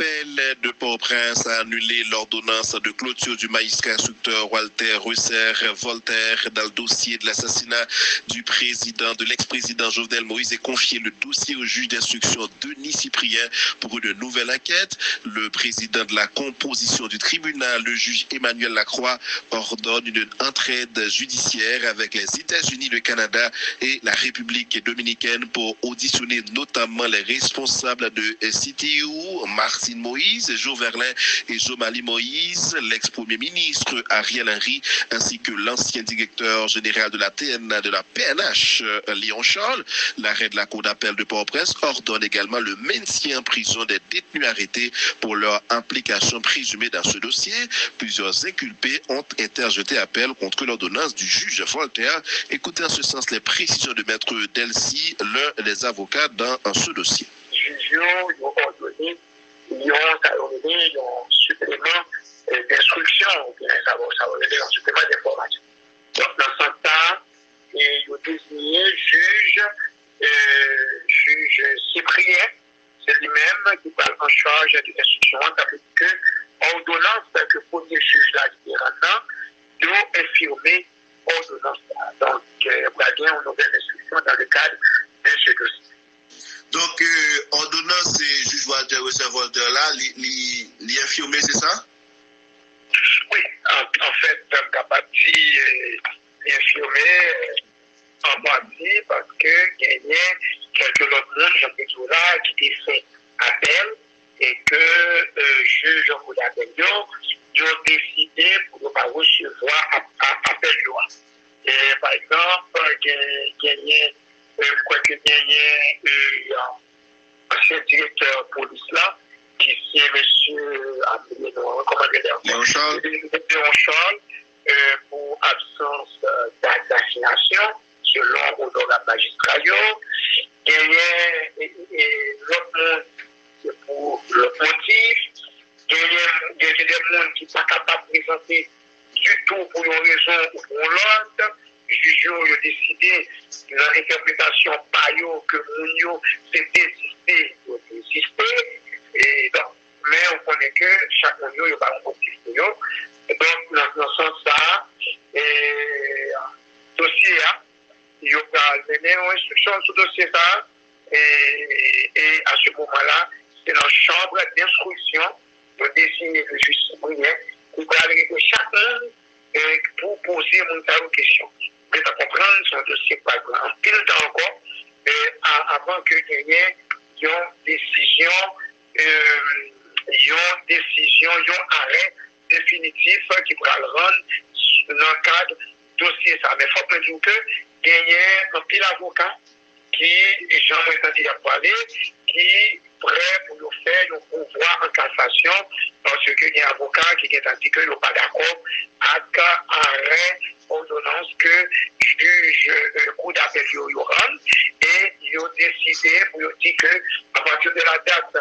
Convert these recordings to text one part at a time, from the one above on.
d'appel de Port-au-Prince a annulé l'ordonnance de clôture du magistrat instructeur Walter Russer-Voltaire dans le dossier de l'assassinat de l'ex-président Jovenel Moïse et confié le dossier au juge d'instruction Denis Cyprien pour une nouvelle enquête. Le président de la composition du tribunal, le juge Emmanuel Lacroix, ordonne une entraide judiciaire avec les États-Unis, le Canada et la République dominicaine pour auditionner notamment les responsables de CTU, Martine Moïse, Jo Verlin et Jomali Moïse, l'ex-premier ministre Ariel Henry, ainsi que l'ancien directeur général de la PNH, Léon Charles. L'arrêt de la Cour d'appel de Port-au-Prince ordonne également le maintien en prison des détenus arrêtés pour leur implication présumée dans ce dossier. Plusieurs inculpés ont interjeté appel contre l'ordonnance du juge Voltaire. Écoutez en ce sens les précisions de Maître Delcy, l'un des avocats dans ce dossier. Ils ont ordonné, ils ont supplément d'instruction, ou bien ça va donner un supplément d'information. Donc, dans ce temps, ils ont désigné juge Cyprien, c'est lui-même qui parle en charge de l'instruction, tandis que l'ordonnance que le premier juge là, qui est maintenant, doit infirmer l'ordonnance. Donc, il y a une nouvelle instruction dans le cadre de ce dossier. Donc, ordonnance et juge Walter Russer-Voltaire là, l'infirmer, c'est ça? Oui, en fait, je suis capable de l'infirmer en partie parce que il y a quelques autres monde, Jean-Pierre là, qui ont fait appel et que le juge en cours d'appel, ils ont décidé pour ne pas recevoir appel loi. Et par exemple, je crois qu'il y a un ancien directeur de police là, qui c'est M. Léon Charles, pour absence d'assignation, selon l'honorable magistrat. Il y a l'autre monde pour le motif. Il y a des gens qui ne sont pas capables de présenter du tout pour une raison ou pour l'autre. Le juge a décidé, dans l'interprétation par eux, que Mounio s'est désisté ou désisté. Et donc, mais on connaît que chaque Mounio, il n'y a pas un motif pour eux. Donc, dans ce sens-là, dossier, il y a donné une instruction sur le dossier ça, et à ce moment-là, c'est dans la chambre d'instruction de désigner le juge Cyprien qui va arriver chaque monde pour poser une question. Mais à comprendre, c'est un dossier pas grand. En pile temps encore, avant que il y ait une décision, un arrêt définitif qui pourra le rendre dans le cadre du dossier. Ça. Mais il faut pas dire que il y a un pile avocat qui, Jean-Marc a parlé, qui est prêt pour nous faire un pouvoir en cassation parce qu'il y a un avocat qui a dit qu'il n'est pas d'accord avec l'arrêt ordonnance que le cours d'appel rend et ils ont décidé pour dire que à partir de la date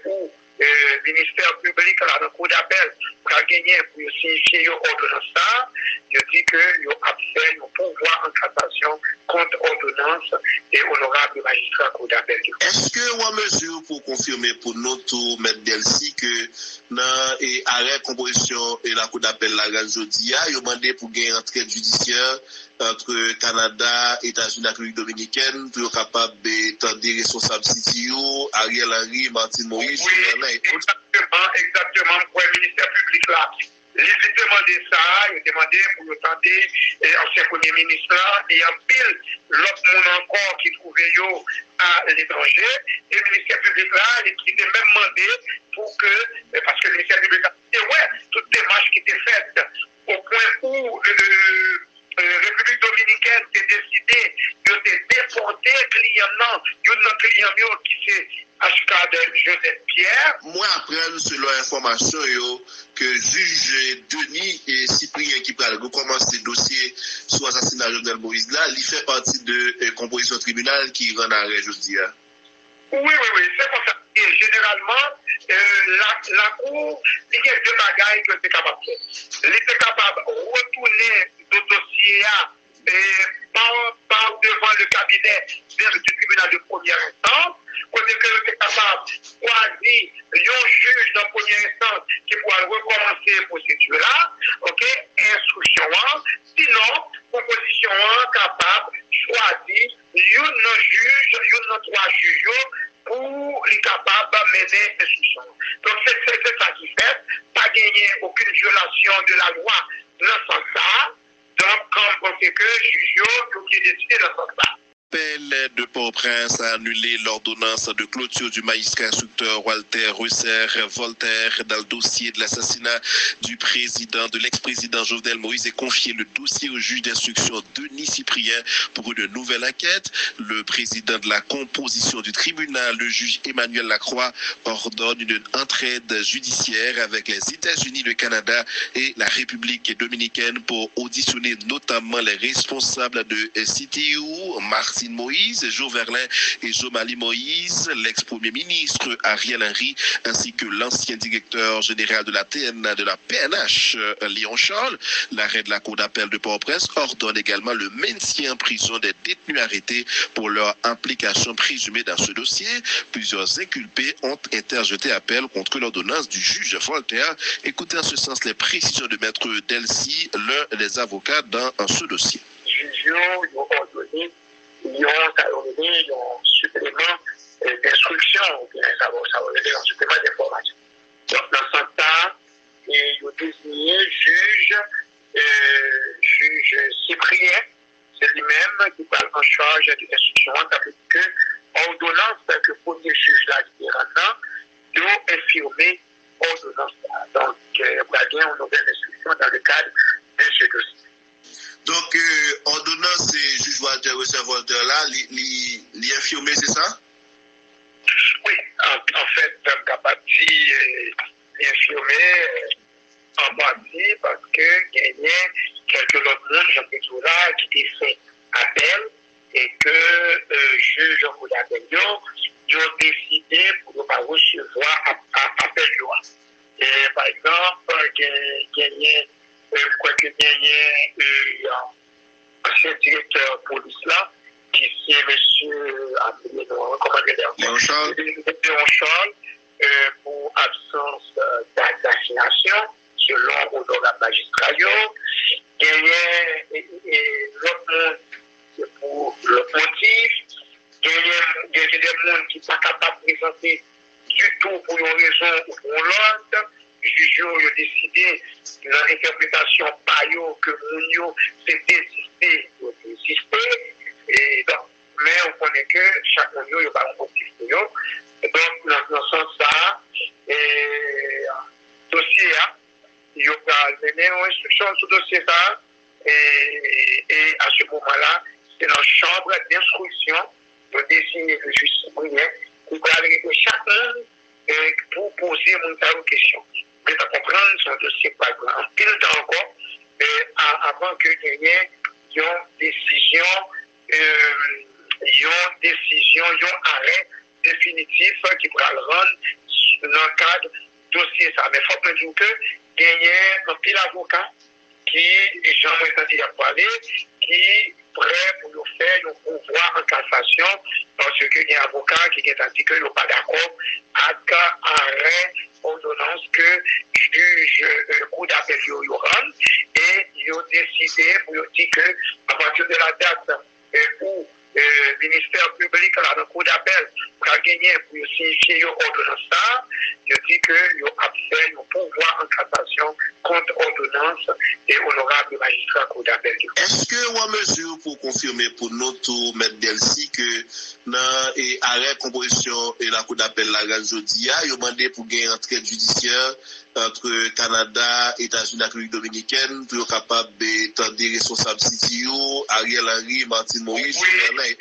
où le ministère public là, dans le cours d'appel pour gagner pour signifier l'ordonnance ça, il dit qu'ils ont fait un pouvoir en cassation contre ordonnance et honorable magistrat cours d'appel. Est-ce que vous avez mesure pour confirmer pour nous tout, M. Delcy, que dans l'arrêt composition et la cour d'appel la jeudi, il a demandé pour gagner une entraide judiciaire entre Canada, États-Unis et République dominicaine pour être capable de des responsables CTO, Ariel Henry, Martine Moïse, oui, exactement, pour le ministère public là. Il a demandé ça, il a demandé pour le tenter ancien premier ministre là, et en pile l'autre monde encore qui trouvait à l'étranger, et le ministère public là, il a même demandé pour que, parce que le ministère public a dit, ouais, toutes les marches qui étaient faites, au point où la République dominicaine a décidé de déporter un client qui c'est Ashkad Joseph Pierre. Moi, après, selon l'information, que juge Denis et Cyprien qui va recommencer le dossier sur l'assassinat de Jovenel Moïse là, il fait partie de composition tribunal qui rend arrêt aujourd'hui. Oui, c'est comme ça. Et généralement, la Cour, il y a deux bagailles que c'est capable de faire. Elle est capable de retourner le dossier par devant le cabinet du tribunal de première instance, côté que c'est capable de choisir un juge mener instruction. Donc c'est ça qui fait, pas gagner aucune violation de la loi dans ce sens-là. Donc, comme on sait que juge, il est décidé dans ce sens-là. L'appel de Port-au-Prince a annulé l'ordonnance de clôture du magistrat instructeur Walter Reusser-Voltaire dans le dossier de l'assassinat du président, de l'ex-président Jovenel Moïse et confié le dossier au juge d'instruction Denis Cyprien pour une nouvelle enquête. Le président de la composition du tribunal, le juge Emmanuel Lacroix, ordonne une entraide judiciaire avec les États-Unis, le Canada et la République dominicaine pour auditionner notamment les responsables de CTU, Martine Moïse, Joe Verlin et Jomali Moïse, l'ex-premier ministre Ariel Henry, ainsi que l'ancien directeur général de la TNA de la PNH, Léon Charles. L'arrêt de la Cour d'appel de Port-au-Prince ordonne également le maintien en prison des détenus arrêtés pour leur implication présumée dans ce dossier. Plusieurs inculpés ont interjeté appel contre l'ordonnance du juge Voltaire. Écoutez en ce sens les précisions de Maître Delcy, l'un des avocats dans ce dossier. Ils ont supplément d'instruction, ou bien ça va aider en supplément d'information. Donc, dans ce temps, ils ont désigné juge Cyprien, c'est lui-même qui parle en charge de l'instruction, tandis que ordonnance que le premier juge là, ils ont infirmé ordonnance. Donc, il y a une nouvelle instruction dans le cadre de ce dossier. Donc, ordonnance et juge Walter Reusser-Voltaire là, les infirmés, c'est ça? Oui, en fait, je suis capable de dire infirmé en partie parce que il y a quelques autres monde, Jean-Pierre là, qui ont fait appel et que juge Jean-Pierre d'appel, ils ont décidé pour ne pas recevoir appel de loi. Et par exemple, ancien directeur de police là, qui c'est monsieur Léon Charles, pour absence d'assignation, selon l'honorable magistrat. Il y a l'autre monde pour le motif. Il y a des gens qui ne sont pas capables de présenter du tout pour une raison ou pour l'autre. Les juges ont décidé dans l'interprétation par eux que Mounio s'est désisté ou désisté. Et donc, mais on connaît que chaque Mounio n'a pas un motif pour eux. Et donc, dans ce sens-là, dossier, il y a donné une instruction sur le dossier. Et à ce moment-là, c'est dans la chambre d'instruction de désigner le juge Cyprien qui va arriver chaque monde pour poser une question. Mais à comprendre, son dossier pas grand. En pile temps encore, avant que gagner, ils ont décision, arrêt définitif qui pourra le rendre dans le cadre dossier ça. Mais il faut dire que gagner un pile avocat qui, Jean-Marie Tandy a parlé, qui prêt pour nous faire un pouvoir en cassation parce qu'il y a un avocat qui a dit qu'il n'est pas d'accord avec l'arrêt ordonnance que juge le cours d'appel rend et ils ont décidé pour dire que à partir de la date où le ministère public là, dans le cours d'appel pour gagner pour signifier l'ordonnance ça, je dis qu'ils ont fait un pouvoir en cassation contre ordonnance et honorable magistrat cours d'appel. Est-ce que vous avez mesure pour confirmer pour nous tout, M. Delcy, que dans l'arrêt composition et la cour d'appel la jeudi, il a demandé pour gagner une entraide judiciaire entre Canada, États-Unis et la République dominicaine pour être capable d'étendre des responsables CTU, Ariel Henry, Martine Moïse, oui,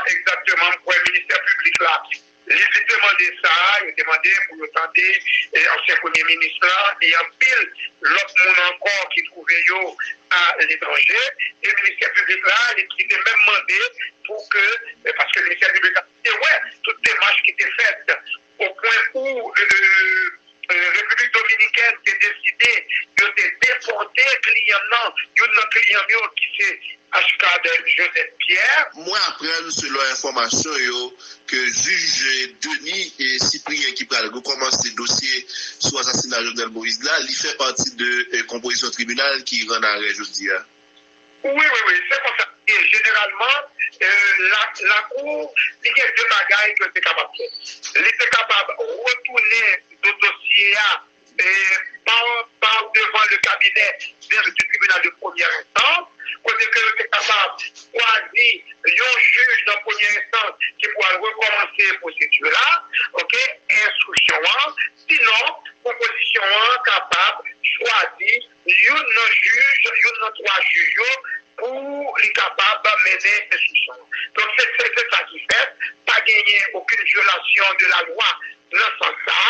exactement, pour le ministère public là. Il a demandé ça, il a demandé pour le tenter, ancien premier ministre là, et en pile, l'autre monde encore qui trouvait à l'étranger, et le ministère public là, il a même demandé pour que, parce que le ministère public a dit, ouais, toutes les démarches qui étaient faites, au point où la République dominicaine a décidé de déporter clients, un client qui c'est HK de Joseph Pierre. Moi, après, selon l'information, que juge Denis et Cyprien qui va recommencer le dossier sur l'assassinat de Jovenel Moïse, là, il fait partie de composition tribunal qui rend arrêt, je dis. Oui, c'est comme ça. Et généralement, la Cour, il y a deux bagailles que c'est capable de faire. Elle était capable de retourner le dossier par devant le cabinet du tribunal de première instance, côté que c'est capable de choisir un juge de première instance qui pourra recommencer la procédure là, ok, instruction, sinon, proposition capable de choisir un juge, un trois juges pour les capables de mener l'instruction. Donc c'est ça qui fait, pas gagner aucune violation de la loi dans ce sens-là.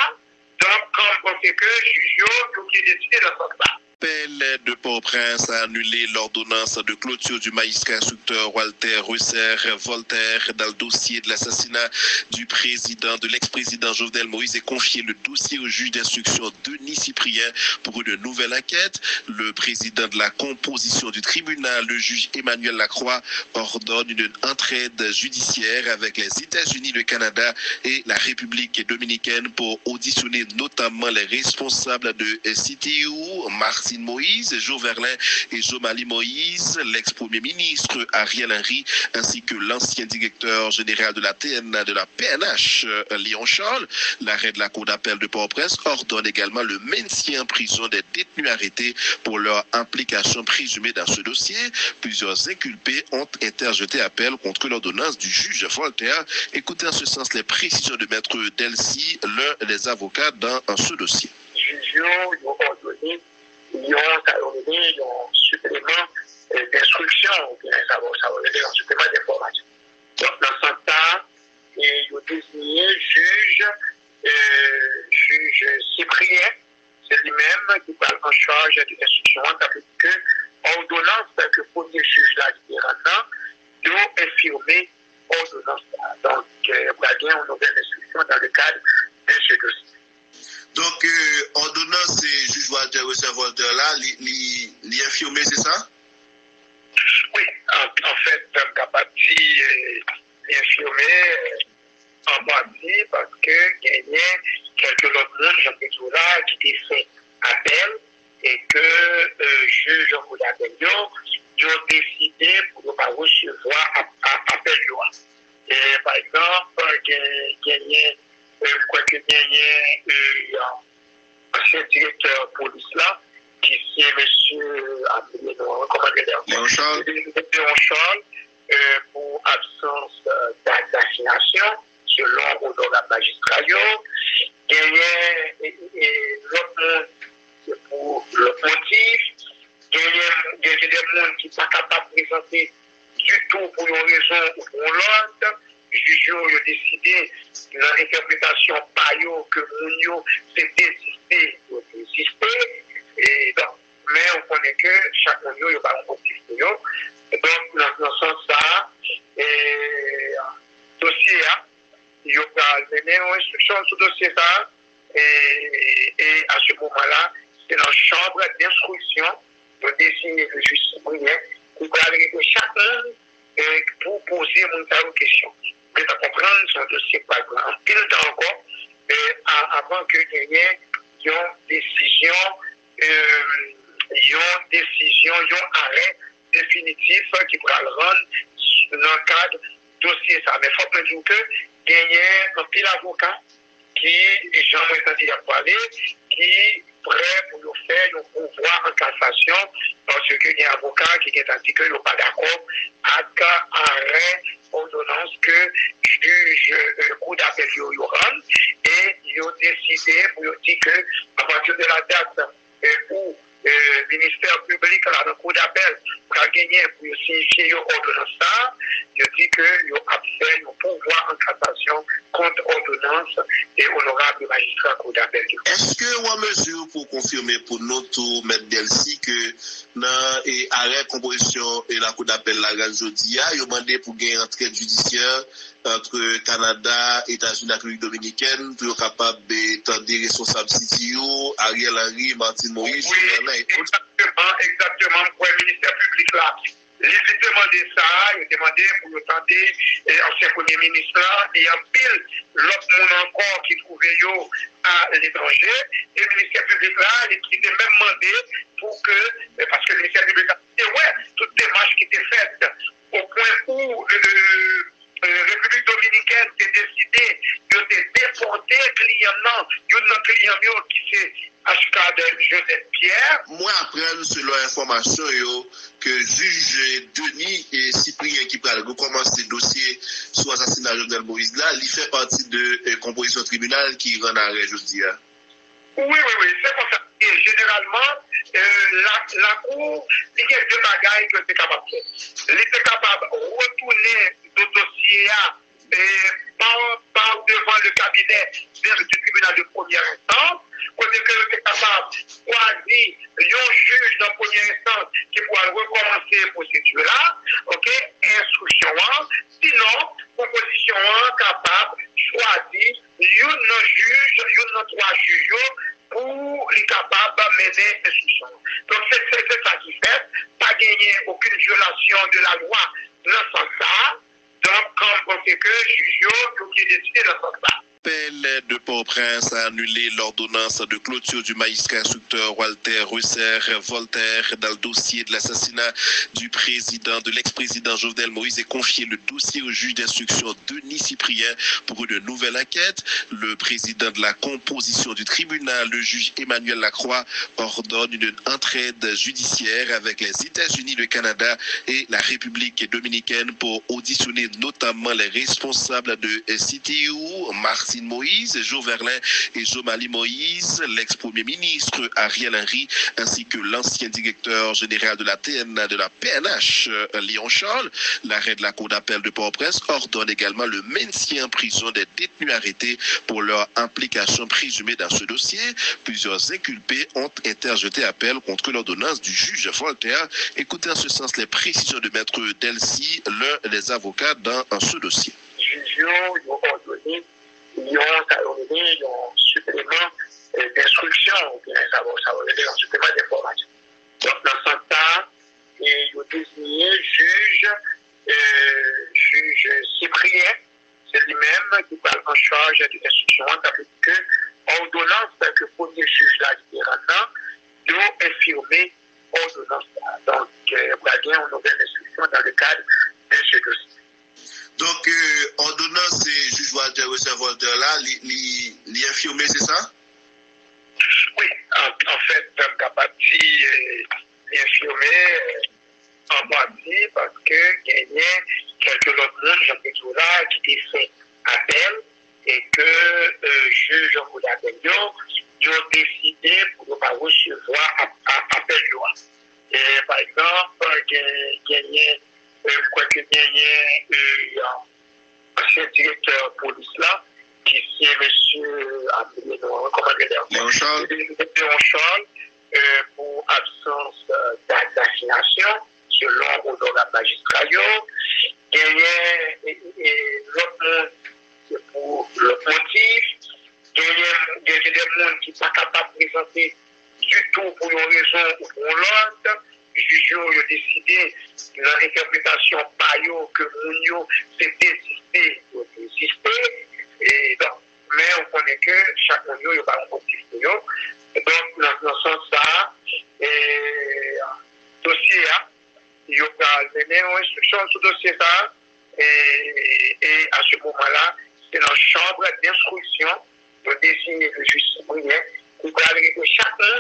Donc, comme on sait que juge qui est décidé dans ce sens-là. L'appel de Port-au-Prince a annulé l'ordonnance de clôture du magistrat instructeur Walter Russer-Voltaire dans le dossier de l'assassinat du président, de l'ex-président Jovenel Moïse, et confié le dossier au juge d'instruction Denis Cyprien pour une nouvelle enquête. Le président de la composition du tribunal, le juge Emmanuel Lacroix, ordonne une entraide judiciaire avec les États-Unis, le Canada et la République dominicaine pour auditionner notamment les responsables de CTU, Martine Moïse, Jo Verlin et Jomali Moïse, l'ex-premier ministre Ariel Henry, ainsi que l'ancien directeur général de la TNA, de la PNH, Léon Charles. L'arrêt de la Cour d'appel de Port-au-Prince ordonne également le maintien en prison des détenus arrêtés pour leur implication présumée dans ce dossier. Plusieurs inculpés ont interjeté appel contre l'ordonnance du juge Voltaire. Écoutez en ce sens les précisions de Maître Delcy, l'un des avocats dans ce dossier. Ils ont donné un supplément d'instruction, ou bien ça va donner un supplément d'information. Donc, dans ce sens-là, ils ont désigné juge Cyprien, c'est lui-même qui parle en charge de l'instruction, tandis que l'ordonnance que le premier juge là, il doit infirmer l'ordonnance. Donc, il y a une nouvelle instruction dans le cadre de ce dossier. Donc, ordonnance, c'est juge Walter Russer-Voltaire là, l'y infirmé, c'est ça? Oui, en fait, capable d'y infirmer en partie parce que il y a quelques autres mondes, Jean-Pierre là, qui fait appel et que juge Jean-Pierre d'appel, ils ont décidé pour ne pas recevoir appel loi. Et par exemple, ancien directeur de police là, qui c'est M. Léon Charles, pour absence d'assignation, selon l'honorable magistrat. Il y a l'autre monde pour le motif. Il y a des gens qui ne sont pas capables de présenter du tout pour une raison ou pour l'autre. Les juges ont décidé dans l'interprétation par eux que Mounio s'est désisté ou désisté. Et donc, mais on connaît que chaque Mounio n'a pas un motif pour eux. Donc, dans ce sens-là, dossier, il y a donné une instruction sur le dossier ça. Et à ce moment-là, c'est dans la chambre d'instruction de désigner le juge Cyprien qui va arriver chacun pour poser une question. Mais à comprendre, son dossier pas grand. Pile temps encore, avant que il y ait une décision, un arrêt définitif qui pourra le rendre dans le cadre du dossier ça. Mais il faut me dire que il y a un pile avocat qui, Jean-Marie a parlé, qui est prêt pour nous faire un pouvoir en cassation parce qu'il y a un avocat qui a dit qu'il n'est pas d'accord avec l'arrêt ordonnance que juge le cours d'appel rend et ils ont décidé pour dire que à partir de la date où le ministère public dans le cours d'appel a gagné pour signifier l'ordonnance ça, il dit qu'ils ont fait un pouvoir en cassation contre ordonnance et honorable magistrat cours d'appel. Est-ce que vous avez mesure pour confirmer pour nous tout, M. Delcy, que dans l'arrêt composition et la cour d'appel la jeudi, il a demandé pour gagner une entraide judiciaire entre Canada, États-Unis et République dominicaine pour être capable d'être des responsables CTO, Ariel Henry, Martine Moïse, oui, exactement, pour le ministère public là. Il a demandé ça, il a demandé pour le tenter ancien premier ministre là, et en pile l'autre monde encore qui trouvait à l'étranger, et le ministère public là, il a même demandé pour que, parce que le ministère public là, ouais, toute démarche qui était faite au point où la République dominicaine a décidé de déporter un client qui c'est Ashkadel Joseph Pierre. Moi, après, selon l'information, que juge Denis et Cyprien qui va recommencer le dossier sur l'assassinat de Jovenel Moïse, là, il fait partie de composition tribunal qui rend arrêt, je dis. Oui, c'est comme ça. Et généralement, la Cour, il y a deux bagailles que c'est capable de faire. Elle est capable de retourner le dossier par devant le cabinet du tribunal de première instance, côté que c'est capable de choisir un juge de première instance qui pourra recommencer la procédure-là, ok, instruction, sinon, proposition capable de choisir un juge, trois juges pour les capables de mener l'instruction. Donc c'est ça qui fait, pas gagner aucune violation de la loi dans ce sens-là. Donc, comme on sait que le juge qui est décidé dans ce sens-là. L'appel de Port-au-Prince a annulé l'ordonnance de clôture du magistrat instructeur Walter Russer-Voltaire dans le dossier de l'assassinat du président, de l'ex-président Jovenel Moïse et confié le dossier au juge d'instruction Denis Cyprien pour une nouvelle enquête. Le président de la composition du tribunal, le juge Emmanuel Lacroix, ordonne une entraide judiciaire avec les États-Unis, le Canada et la République dominicaine pour auditionner notamment les responsables de CTU, Martine Moïse, Joe Verlin et Jomali Moïse, l'ex-premier ministre Ariel Henry, ainsi que l'ancien directeur général de la PNH, Léon Charles. L'arrêt de la Cour d'appel de Port-au-Prince ordonne également le maintien en prison des détenus arrêtés pour leur implication présumée dans ce dossier. Plusieurs inculpés ont interjeté appel contre l'ordonnance du juge Voltaire. Écoutez en ce sens les précisions de Maître Delcy, l'un des avocats dans ce dossier. Ils ont un supplément d'instruction, ou bien ça va donner un supplément d'information. Donc, dans ce temps, ils ont désigné juge Cyprien, c'est lui-même qui parle en charge de l'instruction, tandis que l'ordonnance que le premier juge là qui est maintenant, doit infirmer l'ordonnance là. Donc, il y a une nouvelle instruction dans le cadre de ce dossier. Donc, ordonnance et juge Walter Russer-Voltaire là, l'y infirmer, c'est ça? Oui, en fait, je capable de infirmer en partie parce que il y a quelques autres monde, Jean-Pierre là, qui ont fait appel et que juge Jean-Pierre ils ont décidé pour ne pas recevoir appel loi. Et par exemple, ancien directeur de police là, qui c'est M. Léon Charles, pour absence d'assignation, selon la magistrat. Il y a l'autre monde pour le motif. Il y a des gens qui ne sont pas capables de présenter du tout pour une raison ou pour l'autre. Les juges ont décidé dans l'interprétation par eux que Mounio s'est désisté ou désisté. Et donc, mais on connaît que chaque Mounio n'a pas un motif pour eux. Et donc, dans ce sens-là, le dossier, il y a donné une instruction sur le dossier. Et à ce moment-là, c'est dans la chambre d'instruction de désigner le juge Cyprien qui va arriver chacun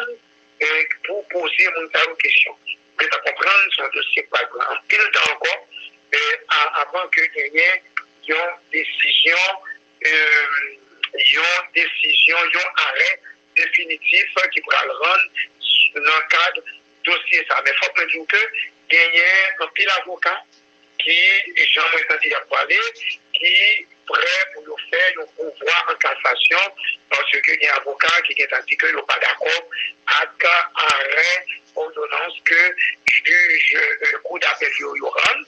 pour poser une question. Mais à comprendre, son dossier pas grand. En pile temps encore, avant que il y ait une décision, un arrêt définitif qui pourra le rendre dans le cadre du dossier. Ça. Mais il faut me dire que il y a un pile avocat qui, Jean-Marc a parlé, qui est prêt pour nous faire un pouvoir en cassation parce qu'il y a un avocat qui a dit qu'il n'est pas d'accord avec l'arrêt ordonnance que juge le coup d'appel Yoran